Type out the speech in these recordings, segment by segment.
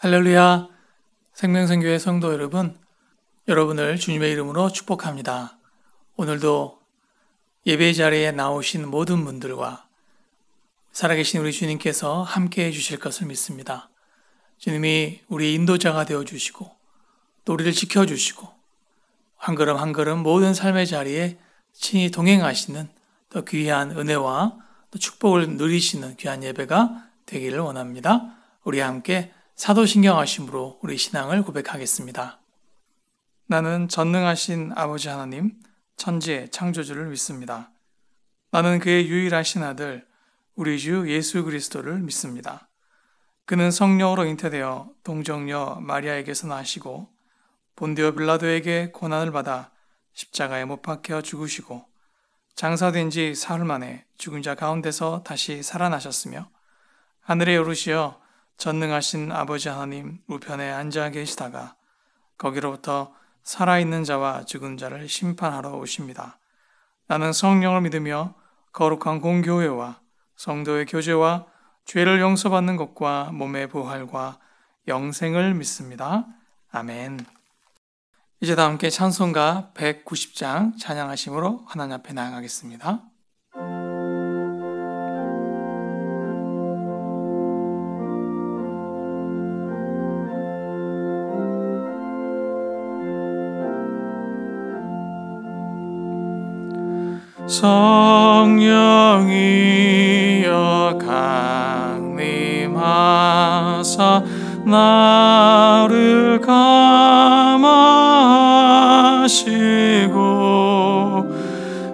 할렐루야, 생명선교회 성도 여러분, 여러분을 주님의 이름으로 축복합니다. 오늘도 예배 자리에 나오신 모든 분들과 살아계신 우리 주님께서 함께 해주실 것을 믿습니다. 주님이 우리 인도자가 되어주시고 또 우리를 지켜주시고 한 걸음 한 걸음 모든 삶의 자리에 친히 동행하시는 또 귀한 은혜와 또 축복을 누리시는 귀한 예배가 되기를 원합니다. 우리 함께 사도신경하심으로 우리 신앙을 고백하겠습니다. 나는 전능하신 아버지 하나님, 천지의 창조주를 믿습니다. 나는 그의 유일하신 아들, 우리 주 예수 그리스도를 믿습니다. 그는 성령으로 잉태되어 동정녀 마리아에게서 나시고 본디오 빌라도에게 고난을 받아 십자가에 못 박혀 죽으시고 장사된 지 사흘 만에 죽은 자 가운데서 다시 살아나셨으며 하늘에 오르시어 전능하신 아버지 하나님 우편에 앉아 계시다가 거기로부터 살아있는 자와 죽은 자를 심판하러 오십니다. 나는 성령을 믿으며 거룩한 공교회와 성도의 교제와 죄를 용서받는 것과 몸의 부활과 영생을 믿습니다. 아멘. 이제 다 함께 찬송가 190장 찬양하심으로 하나님 앞에 나아가겠습니다. 성령이여 강림하사 나를 감화하시고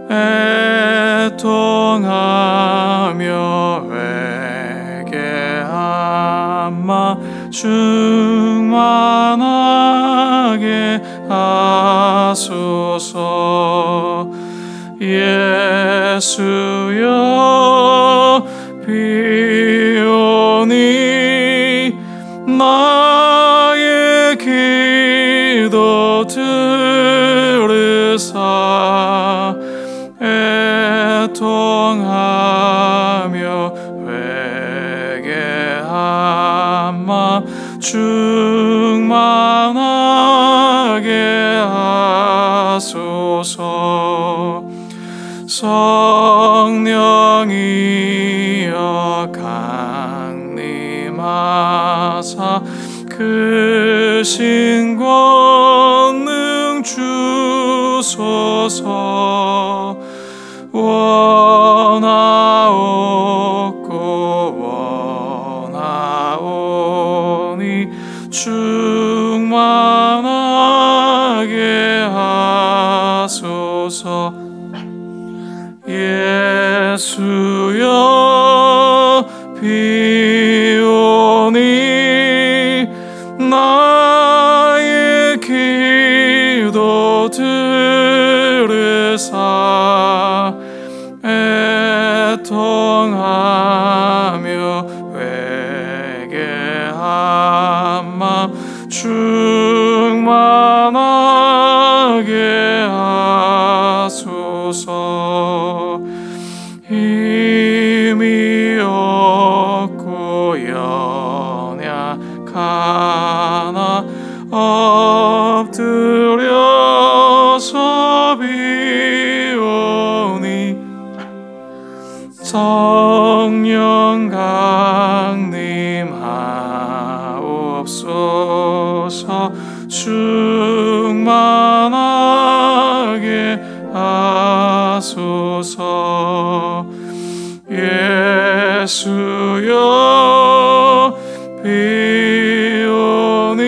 애통하며 회개하마 충만하게 하소서. 예수여 비오니 나의 기도 들으사 애통하며 회개하마 충만하게 하소서. 성령이여 강림하사 크신 권능 주소서. 원하옵니 충만하게 하소서. 예수여 비오니 나의 기도 들으사 애통하며 회개하마 충만하게 하소서. 힘이 없고 연약하나 엎드려서 비오니 성령 강림하옵소서. 충만하게 하소서. 예수여 비오니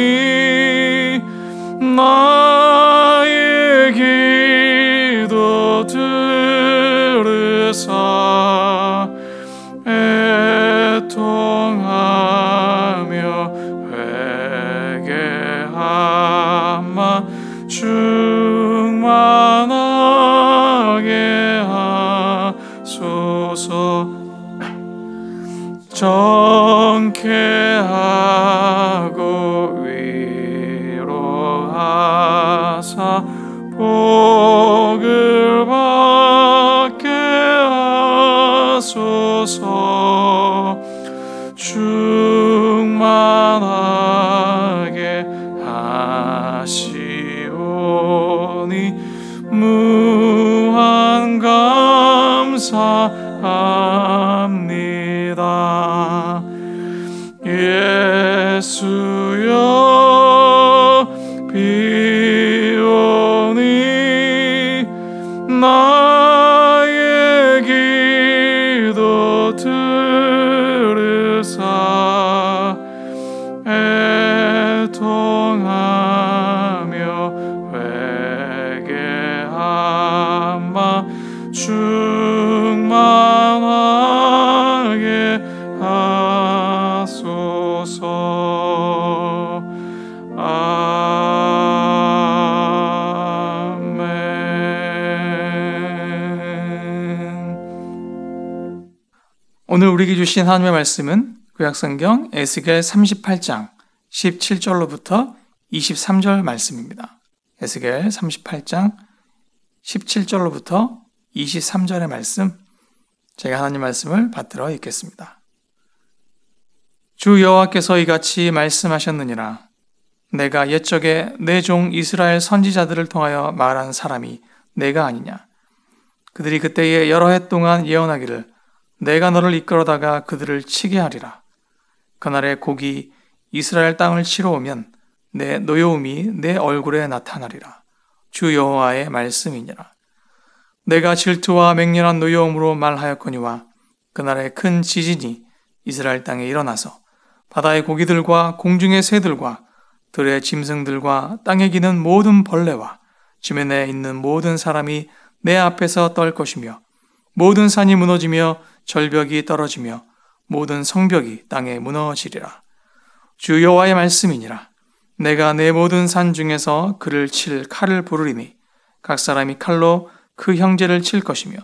나의 기도 들으사 애통하며 회개하마 충만하게 하소서. 정케하고 위로하사 복을 받게 하소서. 충만하게 주여 비 오니 나의 기도 들으사 애통하며 회개하마 충만하게 하소서. 아멘. 오늘 우리에게 주신 하나님의 말씀은 구약성경 에스겔 38장 17절로부터 23절 말씀입니다. 에스겔 38장 17절로부터 23절의 말씀, 제가 하나님 말씀을 받들어 읽겠습니다. 주 여호와께서 이같이 말씀하셨느니라. 내가 옛적에 내 종 이스라엘 선지자들을 통하여 말한 사람이 내가 아니냐. 그들이 그때에 여러 해 동안 예언하기를 내가 너를 이끌어다가 그들을 치게 하리라. 그날에 곡이 이스라엘 땅을 치러 오면 내 노여움이 내 얼굴에 나타나리라. 주 여호와의 말씀이니라. 내가 질투와 맹렬한 노여움으로 말하였거니와 그날에 큰 지진이 이스라엘 땅에 일어나서 바다의 고기들과 공중의 새들과 들의 짐승들과 땅에 기는 모든 벌레와 지면에 있는 모든 사람이 내 앞에서 떨 것이며 모든 산이 무너지며 절벽이 떨어지며 모든 성벽이 땅에 무너지리라. 주 여호와의 말씀이니라. 내가 내 모든 산 중에서 그를 칠 칼을 부르리니 각 사람이 칼로 그 형제를 칠 것이며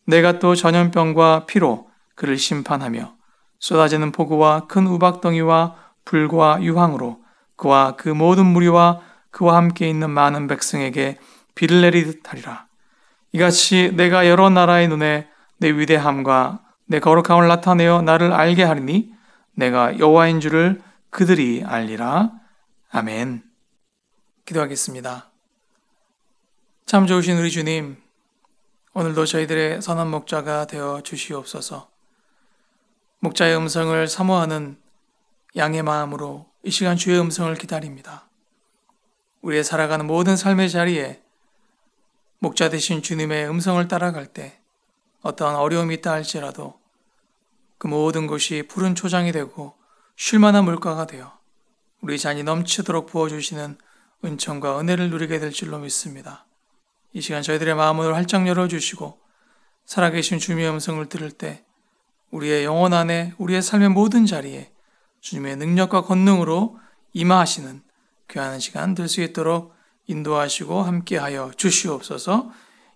내가 또 전염병과 피로 그를 심판하며 쏟아지는 폭우와 큰 우박덩이와 불과 유황으로 그와 그 모든 무리와 그와 함께 있는 많은 백성에게 비를 내리듯 하리라. 이같이 내가 여러 나라의 눈에 내 위대함과 내 거룩함을 나타내어 나를 알게 하리니 내가 여호와인 줄을 그들이 알리라. 아멘. 기도하겠습니다. 참 좋으신 우리 주님, 오늘도 저희들의 선한 목자가 되어 주시옵소서. 목자의 음성을 사모하는 양의 마음으로 이 시간 주의 음성을 기다립니다. 우리의 살아가는 모든 삶의 자리에 목자 되신 주님의 음성을 따라갈 때 어떠한 어려움이 있다 할지라도 그 모든 것이 푸른 초장이 되고 쉴만한 물가가 되어 우리 잔이 넘치도록 부어주시는 은총과 은혜를 누리게 될 줄로 믿습니다. 이 시간 저희들의 마음을 활짝 열어주시고 살아계신 주님의 음성을 들을 때 우리의 영혼 안에 우리의 삶의 모든 자리에 주님의 능력과 권능으로 임하시는 귀한 시간 될 수 있도록 인도하시고 함께하여 주시옵소서.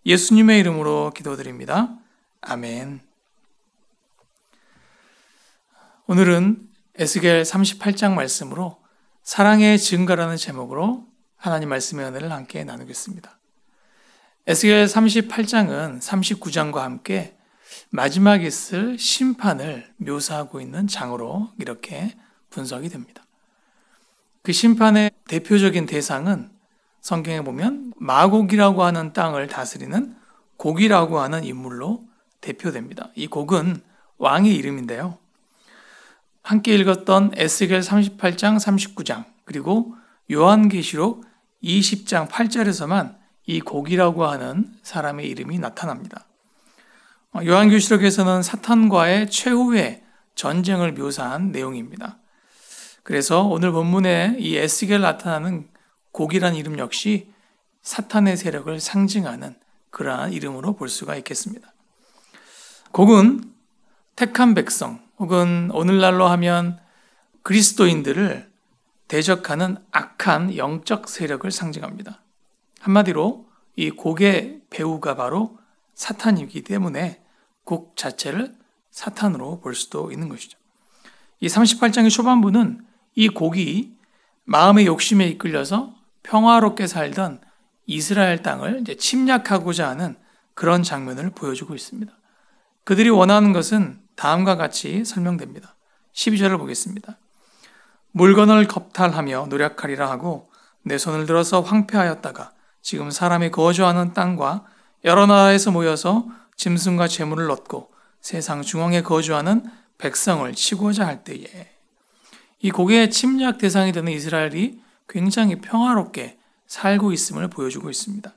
예수님의 이름으로 기도드립니다. 아멘. 오늘은 에스겔 38장 말씀으로 사랑의 증거라는 제목으로 하나님 말씀의 은혜를 함께 나누겠습니다. 에스겔 38장은 39장과 함께 마지막에 있을 심판을 묘사하고 있는 장으로 이렇게 분석이 됩니다. 그 심판의 대표적인 대상은 성경에 보면 마곡이라고 하는 땅을 다스리는 곡이라고 하는 인물로 대표됩니다. 이 곡은 왕의 이름인데요. 함께 읽었던 에스겔 38장, 39장 그리고 요한계시록 20장 8절에서만 이 곡이라고 하는 사람의 이름이 나타납니다. 요한계시록에서는 사탄과의 최후의 전쟁을 묘사한 내용입니다. 그래서 오늘 본문에 이 에스겔 나타나는 곡이라는 이름 역시 사탄의 세력을 상징하는 그러한 이름으로 볼 수가 있겠습니다. 곡은 택한 백성 혹은 오늘날로 하면 그리스도인들을 대적하는 악한 영적 세력을 상징합니다. 한마디로 이 곡의 배우가 바로 사탄이기 때문에 곡 자체를 사탄으로 볼 수도 있는 것이죠. 이 38장의 초반부는 이 곡이 마음의 욕심에 이끌려서 평화롭게 살던 이스라엘 땅을 이제 침략하고자 하는 그런 장면을 보여주고 있습니다. 그들이 원하는 것은 다음과 같이 설명됩니다. 12절을 보겠습니다. 물건을 겁탈하며 노력하리라 하고 내 손을 들어서 황폐하였다가 지금 사람이 거주하는 땅과 여러 나라에서 모여서 짐승과 재물을 얻고 세상 중앙에 거주하는 백성을 치고자 할 때에 이 고개의 침략 대상이 되는 이스라엘이 굉장히 평화롭게 살고 있음을 보여주고 있습니다.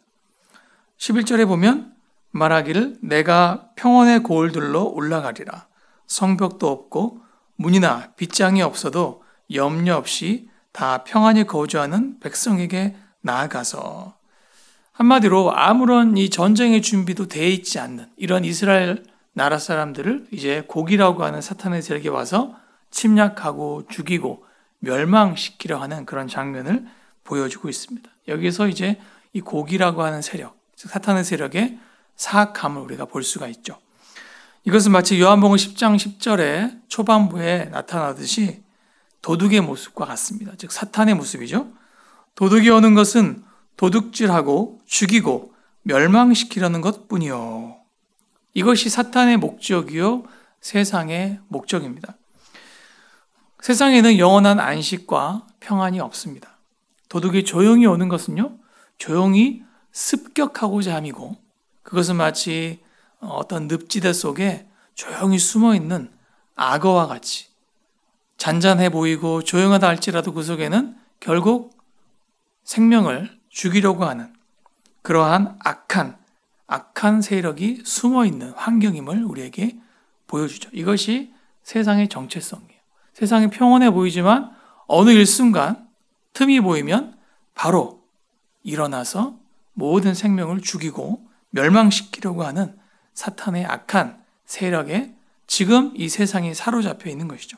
11절에 보면 말하기를 내가 평원의 고을들로 올라가리라. 성벽도 없고 문이나 빗장이 없어도 염려 없이 다 평안히 거주하는 백성에게 나아가서, 한마디로 아무런 이 전쟁의 준비도 돼 있지 않는 이런 이스라엘 나라 사람들을 이제 고기라고 하는 사탄의 세력이 와서 침략하고 죽이고 멸망시키려 하는 그런 장면을 보여주고 있습니다. 여기서 이제 이 고기라고 하는 세력, 즉 사탄의 세력의 사악함을 우리가 볼 수가 있죠. 이것은 마치 요한복음 10장 10절에 초반부에 나타나듯이 도둑의 모습과 같습니다. 즉 사탄의 모습이죠. 도둑이 오는 것은 도둑질하고 죽이고 멸망시키려는 것뿐이요. 이것이 사탄의 목적이요 세상의 목적입니다. 세상에는 영원한 안식과 평안이 없습니다. 도둑이 조용히 오는 것은요, 조용히 습격하고자 함이고, 그것은 마치 어떤 늪지대 속에 조용히 숨어있는 악어와 같이 잔잔해 보이고 조용하다 할지라도 그 속에는 결국 생명을 죽이려고 하는 그러한 악한 세력이 숨어있는 환경임을 우리에게 보여주죠. 이것이 세상의 정체성이에요. 세상이 평온해 보이지만 어느 일순간 틈이 보이면 바로 일어나서 모든 생명을 죽이고 멸망시키려고 하는 사탄의 악한 세력에 지금 이 세상이 사로잡혀 있는 것이죠.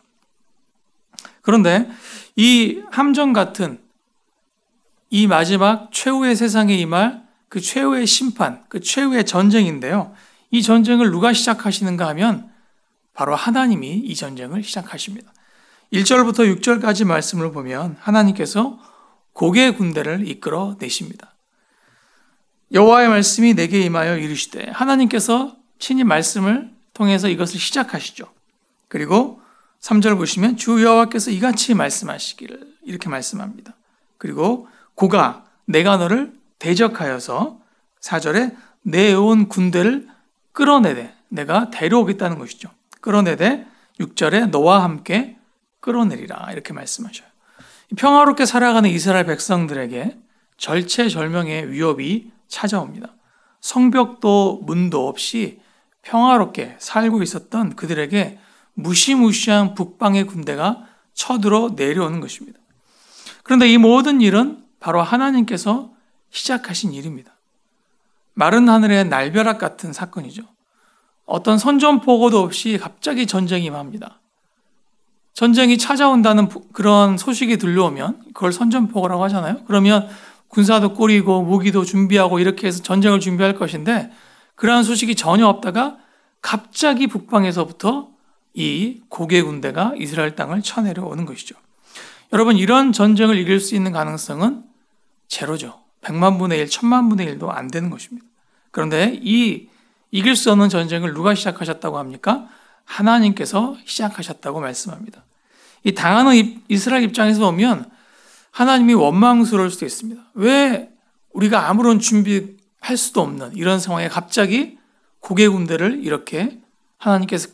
그런데 이 함정 같은 이 마지막 최후의 세상에 임할 그 최후의 심판, 그 최후의 전쟁인데요. 이 전쟁을 누가 시작하시는가 하면 바로 하나님이 이 전쟁을 시작하십니다. 1절부터 6절까지 말씀을 보면 하나님께서 고개 군대를 이끌어 내십니다. 여호와의 말씀이 내게 임하여 이르시되, 하나님께서 친히 말씀을 통해서 이것을 시작하시죠. 그리고 3절 보시면 주 여호와께서 이같이 말씀하시기를, 이렇게 말씀합니다. 그리고 고가 내가 너를 대적하여서 4절에 내온 군대를 끌어내되, 내가 데려오겠다는 것이죠. 끌어내되 6절에 너와 함께 끌어내리라, 이렇게 말씀하셔요. 평화롭게 살아가는 이스라엘 백성들에게 절체절명의 위협이 찾아옵니다. 성벽도 문도 없이 평화롭게 살고 있었던 그들에게 무시무시한 북방의 군대가 쳐들어 내려오는 것입니다. 그런데 이 모든 일은 바로 하나님께서 시작하신 일입니다. 마른 하늘의 날벼락 같은 사건이죠. 어떤 선전포고도 없이 갑자기 전쟁이 임합니다. 전쟁이 찾아온다는 그런 소식이 들려오면 그걸 선전포고라고 하잖아요. 그러면 군사도 꾸리고 무기도 준비하고 이렇게 해서 전쟁을 준비할 것인데, 그러한 소식이 전혀 없다가 갑자기 북방에서부터 이 고개 군대가 이스라엘 땅을 쳐내려오는 것이죠. 여러분, 이런 전쟁을 이길 수 있는 가능성은 제로죠. 100만 분의 1, 1000만 분의 1도 안 되는 것입니다. 그런데 이 이길 수 없는 전쟁을 누가 시작하셨다고 합니까? 하나님께서 시작하셨다고 말씀합니다. 이 당하는 이스라엘 입장에서 보면 하나님이 원망스러울 수도 있습니다. 왜 우리가 아무런 준비할 수도 없는 이런 상황에 갑자기 고개 군대를 이렇게 하나님께서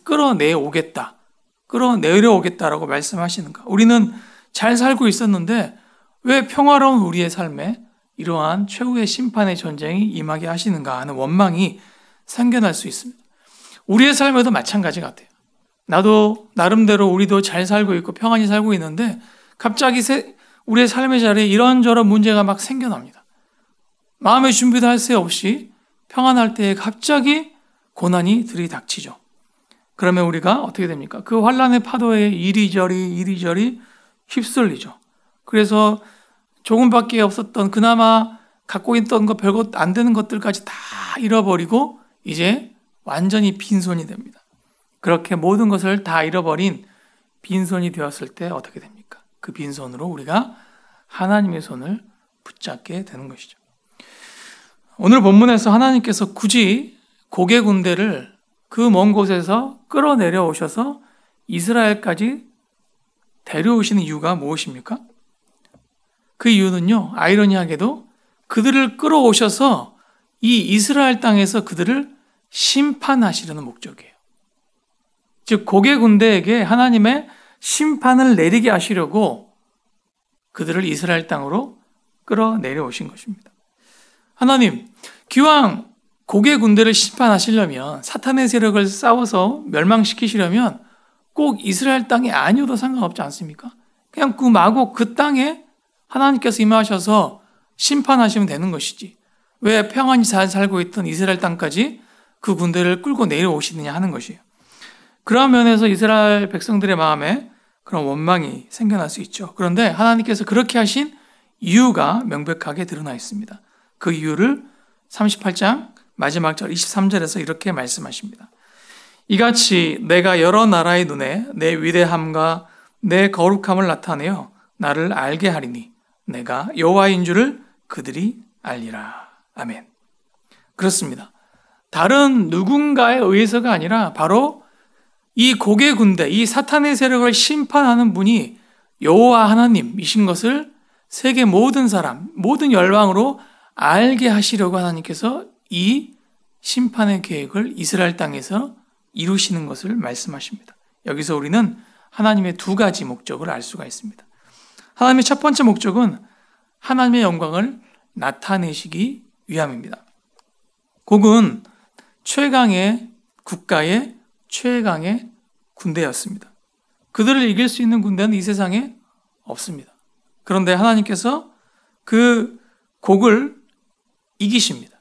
끌어내려오겠다라고 말씀하시는가? 우리는 잘 살고 있었는데 왜 평화로운 우리의 삶에 이러한 최후의 심판의 전쟁이 임하게 하시는가 하는 원망이 생겨날 수 있습니다. 우리의 삶에도 마찬가지 같아요. 나도 나름대로 우리도 잘 살고 있고 평안히 살고 있는데 갑자기 우리의 삶의 자리에 이런저런 문제가 막 생겨납니다. 마음의 준비도 할 새 없이 평안할 때에 갑자기 고난이 들이닥치죠. 그러면 우리가 어떻게 됩니까? 그 환란의 파도에 이리저리 휩쓸리죠. 그래서 조금밖에 없었던 그나마 갖고 있던 것 별것 안 되는 것들까지 다 잃어버리고 이제 완전히 빈손이 됩니다. 그렇게 모든 것을 다 잃어버린 빈손이 되었을 때 어떻게 됩니까? 그 빈손으로 우리가 하나님의 손을 붙잡게 되는 것이죠. 오늘 본문에서 하나님께서 굳이 고개 군대를 그 먼 곳에서 끌어내려 오셔서 이스라엘까지 데려오시는 이유가 무엇입니까? 그 이유는요, 아이러니하게도 그들을 끌어오셔서 이 이스라엘 땅에서 그들을 심판하시려는 목적이에요. 즉 고개 군대에게 하나님의 심판을 내리게 하시려고 그들을 이스라엘 땅으로 끌어내려오신 것입니다. 하나님, 기왕 고개 군대를 심판하시려면, 사탄의 세력을 싸워서 멸망시키시려면 꼭 이스라엘 땅이 아니어도 상관없지 않습니까? 그냥 마구 그 땅에 하나님께서 임하셔서 심판하시면 되는 것이지, 왜 평안히 잘 살고 있던 이스라엘 땅까지 그 군대를 끌고 내려오시느냐 하는 것이에요. 그런 면에서 이스라엘 백성들의 마음에 그런 원망이 생겨날 수 있죠. 그런데 하나님께서 그렇게 하신 이유가 명백하게 드러나 있습니다. 그 이유를 38장 마지막 절 23절에서 이렇게 말씀하십니다. 이같이 내가 여러 나라의 눈에 내 위대함과 내 거룩함을 나타내어 나를 알게 하리니 내가 여호와인 줄을 그들이 알리라. 아멘. 그렇습니다. 다른 누군가에 의해서가 아니라 바로 이 고개 군대, 이 사탄의 세력을 심판하는 분이 여호와 하나님이신 것을 세계 모든 사람, 모든 열방으로 알게 하시려고 하나님께서 이 심판의 계획을 이스라엘 땅에서 이루시는 것을 말씀하십니다. 여기서 우리는 하나님의 두 가지 목적을 알 수가 있습니다. 하나님의 첫 번째 목적은 하나님의 영광을 나타내시기 위함입니다. 곡은 최강의 국가의 최강의 군대였습니다. 그들을 이길 수 있는 군대는 이 세상에 없습니다. 그런데 하나님께서 그 곡을 이기십니다.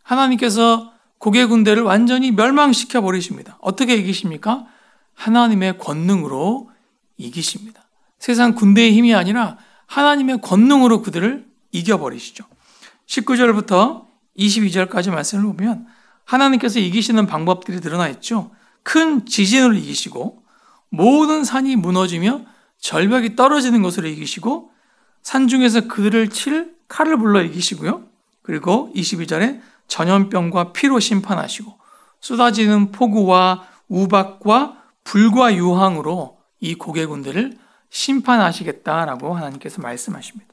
하나님께서 곡의 군대를 완전히 멸망시켜 버리십니다. 어떻게 이기십니까? 하나님의 권능으로 이기십니다. 세상 군대의 힘이 아니라 하나님의 권능으로 그들을 이겨버리시죠. 19절부터 22절까지 말씀을 보면 하나님께서 이기시는 방법들이 드러나 있죠. 큰 지진을 이기시고 모든 산이 무너지며 절벽이 떨어지는 것으로 이기시고 산중에서 그들을 칠 칼을 불러 이기시고요. 그리고 22절에 전염병과 피로 심판하시고 쏟아지는 폭우와 우박과 불과 유황으로 이 고개 군대를 심판하시겠다라고 하나님께서 말씀하십니다.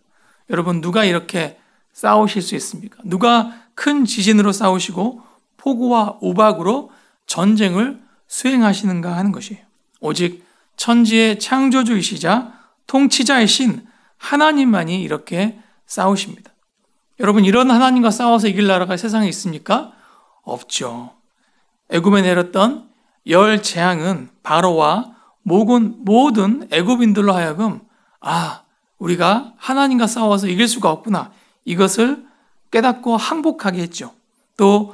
여러분, 누가 이렇게 싸우실 수 있습니까? 누가 큰 지진으로 싸우시고 폭우와 우박으로 전쟁을 수행하시는가 하는 것이에요. 오직 천지의 창조주이시자 통치자이신 하나님만이 이렇게 싸우십니다. 여러분, 이런 하나님과 싸워서 이길 나라가 세상에 있습니까? 없죠. 애굽에 내렸던 열 재앙은 바로와 모든 애굽인들로 하여금 우리가 하나님과 싸워서 이길 수가 없구나, 이것을 깨닫고 항복하게 했죠. 또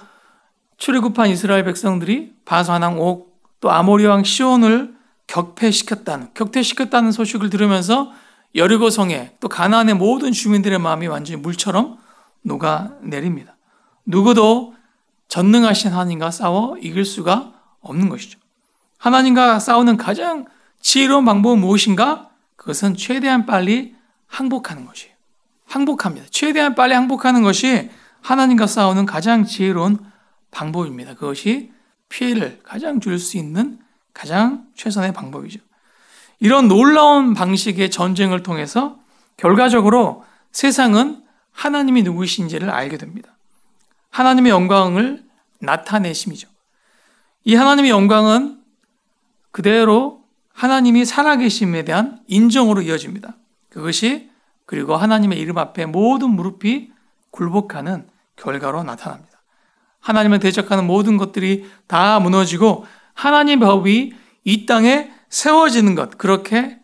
출애굽한 이스라엘 백성들이 바산왕 옥, 또 아모리 왕 시온을 격퇴시켰다는 소식을 들으면서 여리고 성에, 또 가나안의 모든 주민들의 마음이 완전히 물처럼 녹아내립니다. 누구도 전능하신 하나님과 싸워 이길 수가 없는 것이죠. 하나님과 싸우는 가장 지혜로운 방법은 무엇인가? 그것은 최대한 빨리 항복하는 것이에요. 항복합니다. 최대한 빨리 항복하는 것이 하나님과 싸우는 가장 지혜로운 방법입니다. 그것이 피해를 가장 줄 수 있는 가장 최선의 방법이죠. 이런 놀라운 방식의 전쟁을 통해서 결과적으로 세상은 하나님이 누구이신지를 알게 됩니다. 하나님의 영광을 나타내심이죠. 이 하나님의 영광은 그대로 하나님이 살아계심에 대한 인정으로 이어집니다. 그것이 그리고 하나님의 이름 앞에 모든 무릎이 굴복하는 결과로 나타납니다. 하나님을 대적하는 모든 것들이 다 무너지고 하나님의 법이 이 땅에 세워지는 것, 그렇게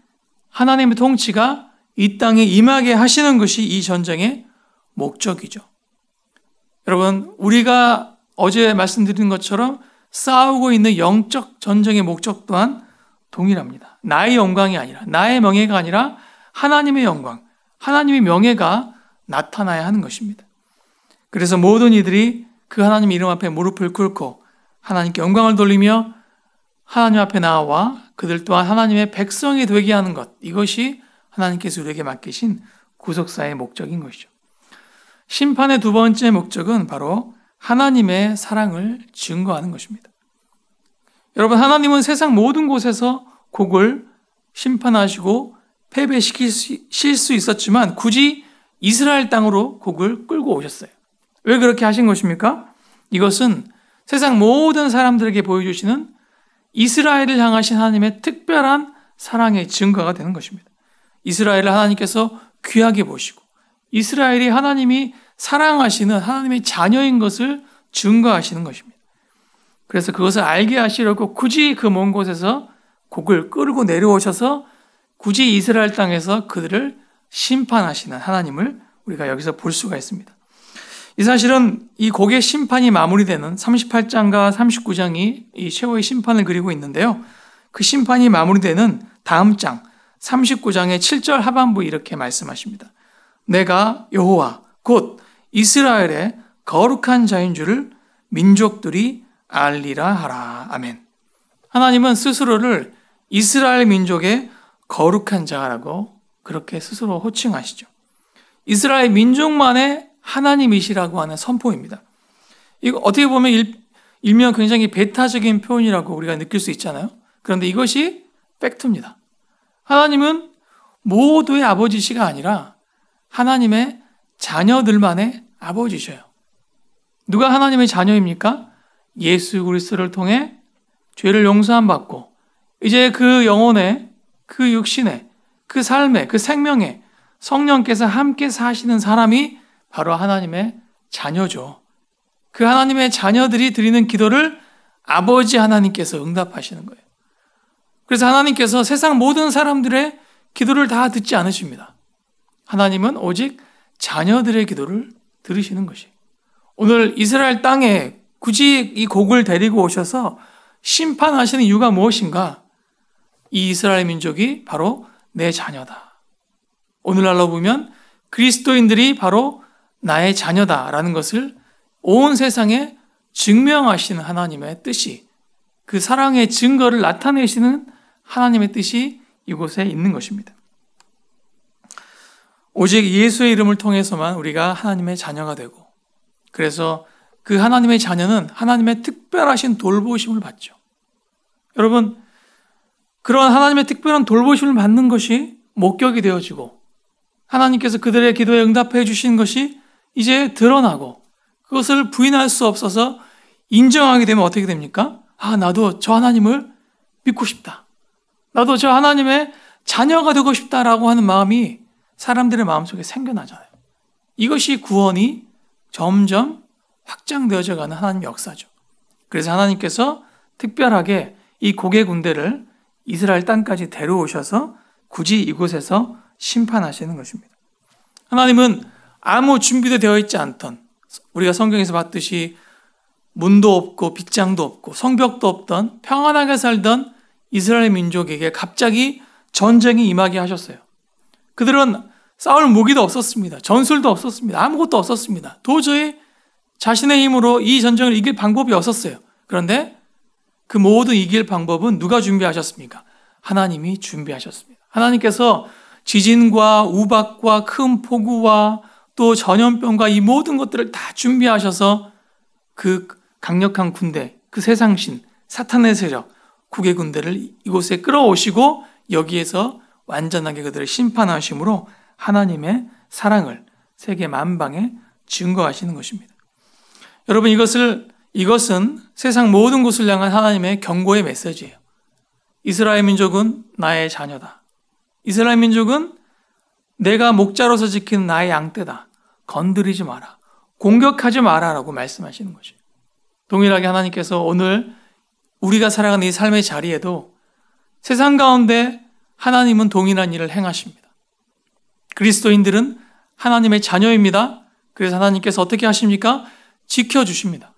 하나님의 통치가 이 땅에 임하게 하시는 것이 이 전쟁의 목적이죠. 여러분, 우리가 어제 말씀드린 것처럼 싸우고 있는 영적 전쟁의 목적 또한 동일합니다. 나의 영광이 아니라, 나의 명예가 아니라 하나님의 영광, 하나님의 명예가 나타나야 하는 것입니다. 그래서 모든 이들이 그 하나님 이름 앞에 무릎을 꿇고 하나님께 영광을 돌리며 하나님 앞에 나와 그들 또한 하나님의 백성이 되게 하는 것, 이것이 하나님께서 우리에게 맡기신 구속사의 목적인 것이죠. 심판의 두 번째 목적은 바로 하나님의 사랑을 증거하는 것입니다. 여러분, 하나님은 세상 모든 곳에서 곡을 심판하시고 패배시킬 수 있었지만 굳이 이스라엘 땅으로 곡을 끌고 오셨어요. 왜 그렇게 하신 것입니까? 이것은 세상 모든 사람들에게 보여주시는 이스라엘을 향하신 하나님의 특별한 사랑의 증거가 되는 것입니다. 이스라엘을 하나님께서 귀하게 보시고 이스라엘이 하나님이 사랑하시는 하나님의 자녀인 것을 증거하시는 것입니다. 그래서 그것을 알게 하시려고 굳이 그 먼 곳에서 곡을 끌고 내려오셔서 굳이 이스라엘 땅에서 그들을 심판하시는 하나님을 우리가 여기서 볼 수가 있습니다. 이 사실은 이 곡의 심판이 마무리되는 38장과 39장이 이 최후의 심판을 그리고 있는데요. 그 심판이 마무리되는 다음 장 39장의 7절 하반부 이렇게 말씀하십니다. 내가 여호와 곧 이스라엘의 거룩한 자인 줄을 민족들이 알리라 하라. 아멘. 하나님은 스스로를 이스라엘 민족의 거룩한 자라고 그렇게 스스로 호칭하시죠. 이스라엘 민족만의 하나님이시라고 하는 선포입니다. 이거 어떻게 보면 일명 굉장히 배타적인 표현이라고 우리가 느낄 수 있잖아요. 그런데 이것이 팩트입니다. 하나님은 모두의 아버지시가 아니라 하나님의 자녀들만의 아버지셔요. 누가 하나님의 자녀입니까? 예수 그리스도를 통해 죄를 용서함 받고 이제 그 영혼에, 그 육신에, 그 삶에, 그 생명에 성령께서 함께 사시는 사람이 바로 하나님의 자녀죠. 그 하나님의 자녀들이 드리는 기도를 아버지 하나님께서 응답하시는 거예요. 그래서 하나님께서 세상 모든 사람들의 기도를 다 듣지 않으십니다. 하나님은 오직 자녀들의 기도를 들으시는 것이에요. 오늘 이스라엘 땅에 굳이 이 곡을 데리고 오셔서 심판하시는 이유가 무엇인가? 이 이스라엘 민족이 바로 내 자녀다. 오늘날로 보면 그리스도인들이 바로 나의 자녀다라는 것을 온 세상에 증명하시는 하나님의 뜻이, 그 사랑의 증거를 나타내시는 하나님의 뜻이 이곳에 있는 것입니다. 오직 예수의 이름을 통해서만 우리가 하나님의 자녀가 되고, 그래서 그 하나님의 자녀는 하나님의 특별하신 돌보심을 받죠. 여러분, 그런 하나님의 특별한 돌보심을 받는 것이 목격이 되어지고 하나님께서 그들의 기도에 응답해 주신 것이 이제 드러나고 그것을 부인할 수 없어서 인정하게 되면 어떻게 됩니까? 아, 나도 저 하나님을 믿고 싶다. 나도 저 하나님의 자녀가 되고 싶다라고 하는 마음이 사람들의 마음속에 생겨나잖아요. 이것이 구원이 점점 확장되어져 가는 하나님의 역사죠. 그래서 하나님께서 특별하게 이 곡의 군대를 이스라엘 땅까지 데려오셔서 굳이 이곳에서 심판하시는 것입니다. 하나님은 아무 준비도 되어 있지 않던, 우리가 성경에서 봤듯이 문도 없고 빗장도 없고 성벽도 없던 평안하게 살던 이스라엘 민족에게 갑자기 전쟁이 임하게 하셨어요. 그들은 싸울 무기도 없었습니다. 전술도 없었습니다. 아무것도 없었습니다. 도저히 자신의 힘으로 이 전쟁을 이길 방법이 없었어요. 그런데 그 모든 이길 방법은 누가 준비하셨습니까? 하나님이 준비하셨습니다. 하나님께서 지진과 우박과 큰 폭우와 또 전염병과 이 모든 것들을 다 준비하셔서 그 강력한 군대, 그 세상신, 사탄의 세력, 국의 군대를 이곳에 끌어오시고 여기에서 완전하게 그들을 심판하심으로 하나님의 사랑을 세계 만방에 증거하시는 것입니다. 여러분, 이것은 세상 모든 곳을 향한 하나님의 경고의 메시지예요. 이스라엘 민족은 나의 자녀다. 이스라엘 민족은 내가 목자로서 지키는 나의 양떼다. 건드리지 마라. 공격하지 마라라고 말씀하시는 것이에요. 동일하게 하나님께서 오늘 우리가 살아가는 이 삶의 자리에도 세상 가운데 하나님은 동일한 일을 행하십니다. 그리스도인들은 하나님의 자녀입니다. 그래서 하나님께서 어떻게 하십니까? 지켜주십니다.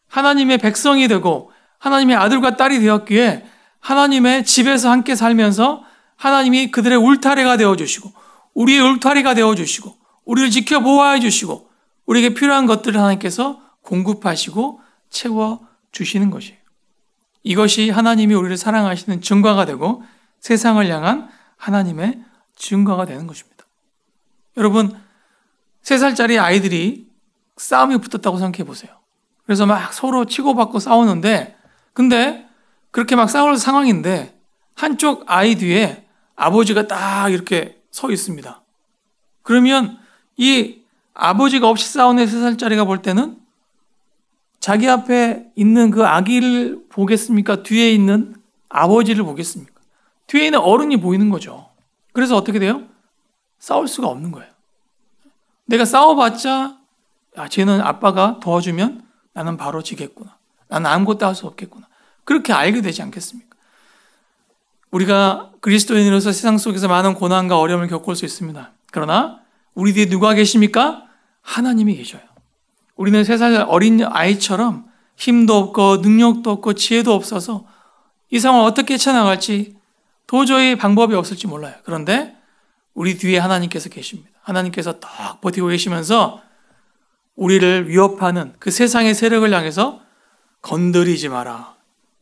하나님의 백성이 되고 하나님의 아들과 딸이 되었기에 하나님의 집에서 함께 살면서 하나님이 그들의 울타리가 되어주시고 우리의 울타리가 되어주시고 우리를 지켜 보호해 주시고 우리에게 필요한 것들을 하나님께서 공급하시고 채워주시는 것이에요. 이것이 하나님이 우리를 사랑하시는 증거가 되고 세상을 향한 하나님의 증거가 되는 것입니다. 여러분, 3살짜리 아이들이 싸움이 붙었다고 생각해 보세요. 그래서 막 서로 치고받고 싸우는데, 근데 그렇게 막 싸울 상황인데 한쪽 아이 뒤에 아버지가 딱 이렇게 서 있습니다. 그러면 이 아버지가 없이 싸우는 3살짜리가 볼 때는 자기 앞에 있는 그 아기를 보겠습니까? 뒤에 있는 아버지를 보겠습니까? 뒤에 있는 어른이 보이는 거죠. 그래서 어떻게 돼요? 싸울 수가 없는 거예요. 내가 싸워봤자 쟤는 아빠가 도와주면 나는 바로 지겠구나. 나는 아무것도 할 수 없겠구나. 그렇게 알게 되지 않겠습니까? 우리가 그리스도인으로서 세상 속에서 많은 고난과 어려움을 겪을 수 있습니다. 그러나 우리 뒤에 누가 계십니까? 하나님이 계셔요. 우리는 3살 어린 아이처럼 힘도 없고 능력도 없고 지혜도 없어서 이 상황을 어떻게 헤쳐나갈지 도저히 방법이 없을지 몰라요. 그런데 우리 뒤에 하나님께서 계십니다. 하나님께서 딱 버티고 계시면서 우리를 위협하는 그 세상의 세력을 향해서 건드리지 마라.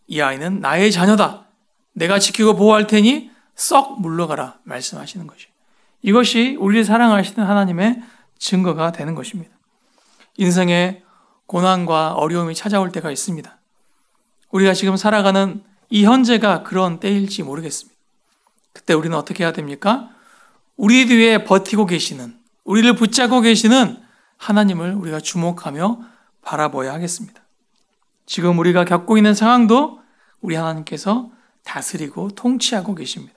이 아이는 나의 자녀다. 내가 지키고 보호할 테니 썩 물러가라 말씀하시는 것이에요. 이것이 우리를 사랑하시는 하나님의 증거가 되는 것입니다. 인생에 고난과 어려움이 찾아올 때가 있습니다. 우리가 지금 살아가는 이 현재가 그런 때일지 모르겠습니다. 그때 우리는 어떻게 해야 됩니까? 우리 뒤에 버티고 계시는, 우리를 붙잡고 계시는 하나님을 우리가 주목하며 바라봐야 하겠습니다. 지금 우리가 겪고 있는 상황도 우리 하나님께서 다스리고 통치하고 계십니다.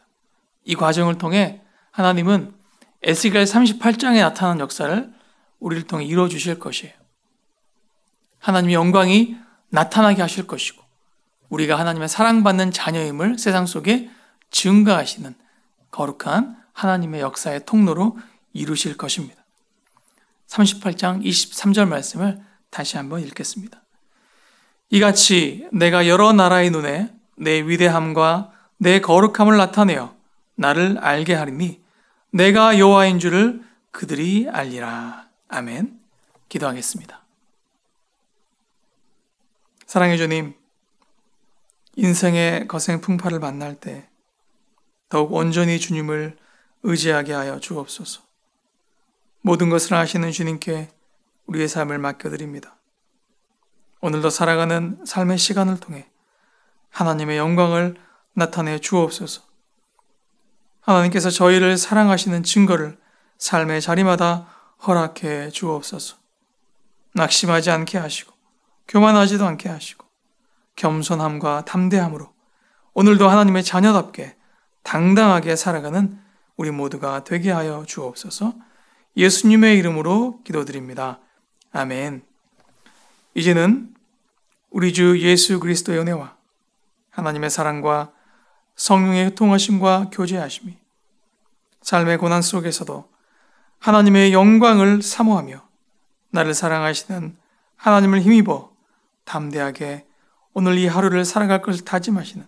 이 과정을 통해 하나님은 에스겔 38장에 나타난 역사를 우리를 통해 이루어 주실 것이에요. 하나님의 영광이 나타나게 하실 것이고 우리가 하나님의 사랑받는 자녀임을 세상 속에 증거하시는 거룩한 하나님의 역사의 통로로 이루실 것입니다. 38장 23절 말씀을 다시 한번 읽겠습니다. 이같이 내가 여러 나라의 눈에 내 위대함과 내 거룩함을 나타내어 나를 알게 하리니 내가 여호와인 줄을 그들이 알리라. 아멘. 기도하겠습니다. 사랑해 주님, 인생의 거센 풍파를 만날 때 더욱 온전히 주님을 의지하게 하여 주옵소서. 모든 것을 아시는 주님께 우리의 삶을 맡겨드립니다. 오늘도 살아가는 삶의 시간을 통해 하나님의 영광을 나타내 주옵소서. 하나님께서 저희를 사랑하시는 증거를 삶의 자리마다 허락해 주옵소서. 낙심하지 않게 하시고 교만하지도 않게 하시고 겸손함과 담대함으로 오늘도 하나님의 자녀답게 당당하게 살아가는 우리 모두가 되게 하여 주옵소서. 예수님의 이름으로 기도드립니다. 아멘. 이제는 우리 주 예수 그리스도의 은혜와 하나님의 사랑과 성령의 통하심과 교제하심이 삶의 고난 속에서도 하나님의 영광을 사모하며 나를 사랑하시는 하나님을 힘입어 담대하게 오늘 이 하루를 살아갈 것을 다짐하시는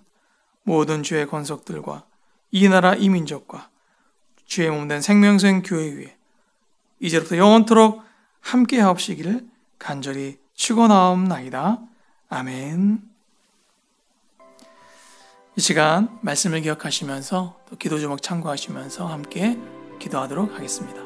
모든 주의 권속들과 이 나라 이 민족과 주의 몸된 생명생 교회 위에 이제부터 영원토록 함께 하옵시기를 간절히 축원하옵나이다. 아멘. 이 시간 말씀을 기억하시면서 또 기도 제목 참고하시면서 함께 기도하도록 하겠습니다.